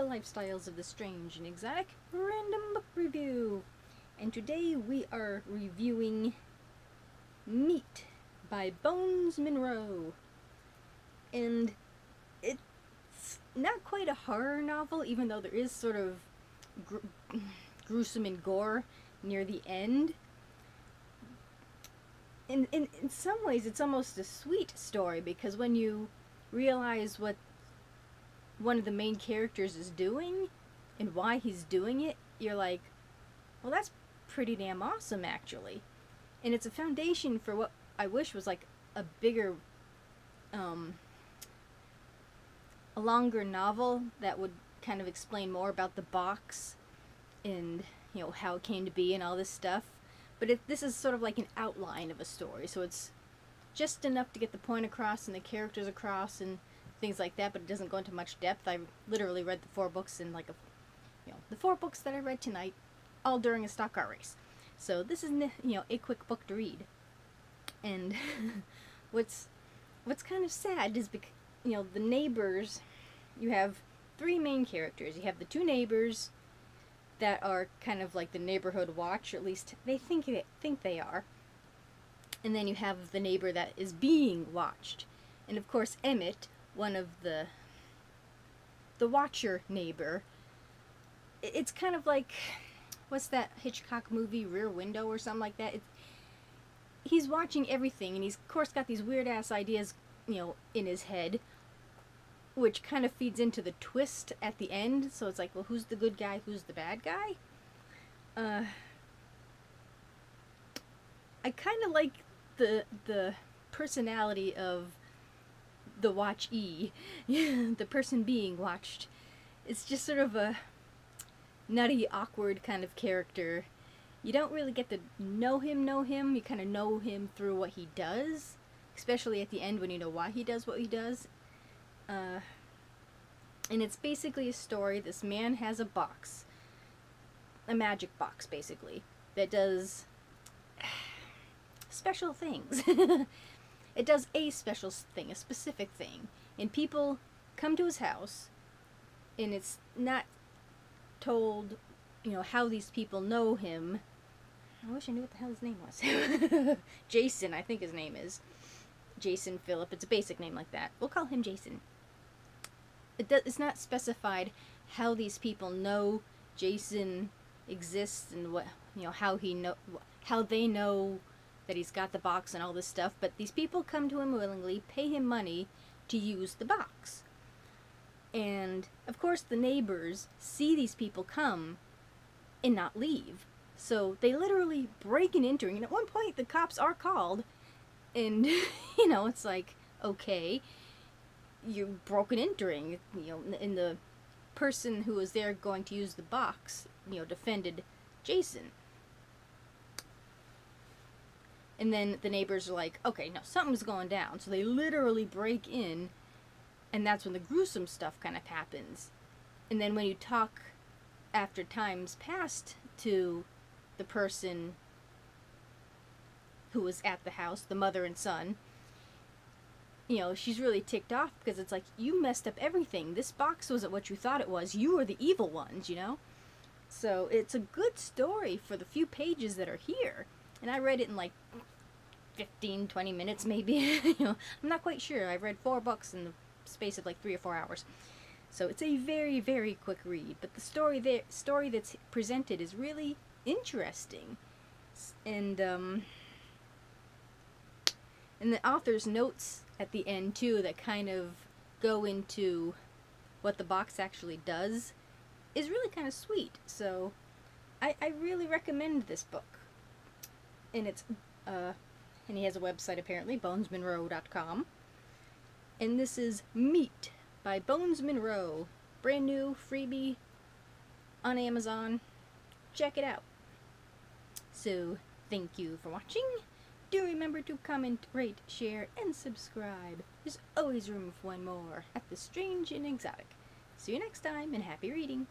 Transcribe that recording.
Lifestyles of the Strange and Exotic Random Book Review. And today we are reviewing Meat by Bones Monroe. And it's not quite a horror novel, even though there is sort of gruesome and gore near the end. In some ways it's almost a sweet story, because when you realize what one of the main characters is doing and why he's doing it, you're like, well, that's pretty damn awesome, actually. And it's a foundation for what I wish was like a bigger, a longer novel that would kind of explain more about the box and, you know, how it came to be and all this stuff. But this is sort of like an outline of a story, so it's just enough to get the point across and the characters across and things like that, but it doesn't go into much depth. I literally read the 4 books in like the 4 books that I read tonight, all during a stock car race. So this is, a quick book to read. And what's kind of sad is because, the neighbors, you have 3 main characters. You have the 2 neighbors that are kind of like the neighborhood watch, or at least they think they are. And then you have the neighbor that is being watched. And of course Emmett, one of the watcher neighbor, it's kind of like, what's that Hitchcock movie, Rear Window or something like that? He's watching everything, and he's of course got these weird ass ideas, in his head, which kind of feeds into the twist at the end. So it's like, well, who's the good guy, who's the bad guy? I kind of like the personality of the watchee, the person being watched. It's just sort of a nutty, awkward kind of character. You don't really get to know him. You kind of know him through what he does, especially at the end when you know why he does what he does. And it's basically a story. This man has a box, a magic box basically, that does special things. It does a special thing, a specific thing, and people come to his house, and it's not told, how these people know him. I wish I knew what the hell his name was. Jason, I think his name is. Jason Phillip. It's a basic name like that. We'll call him Jason. It's not specified how these people know Jason exists and what, how they know that he's got the box and all this stuff, but these people come to him willingly, pay him money to use the box. And of course the neighbors see these people come and not leave, so they literally break and enter, and at one point the cops are called, and it's like, okay, you broke and entering, and the person who was there going to use the box, defended Jason. And then the neighbors are like, okay, no, something's going down. So they literally break in, and that's when the gruesome stuff kind of happens. And then when you talk after time's passed to the person who was at the house, the mother and son, she's really ticked off, because it's like, you messed up everything. This box wasn't what you thought it was. You were the evil ones, So it's a good story for the few pages that are here. And I read it in like 15-20 minutes maybe. I'm not quite sure. I read 4 books in the space of like 3 or 4 hours. So it's a very, very quick read. But the story that's presented is really interesting. And the author's notes at the end too, that kind of go into what the box actually does, is really kind of sweet. So I really recommend this book. And it's and he has a website apparently, bonesmonroe.com. And this is Meat by Bones Monroe, brand new freebie on Amazon. Check it out. So thank you for watching. Do remember to comment, rate, share, and subscribe. There's always room for one more at the Strange and Exotic. See you next time, and happy reading.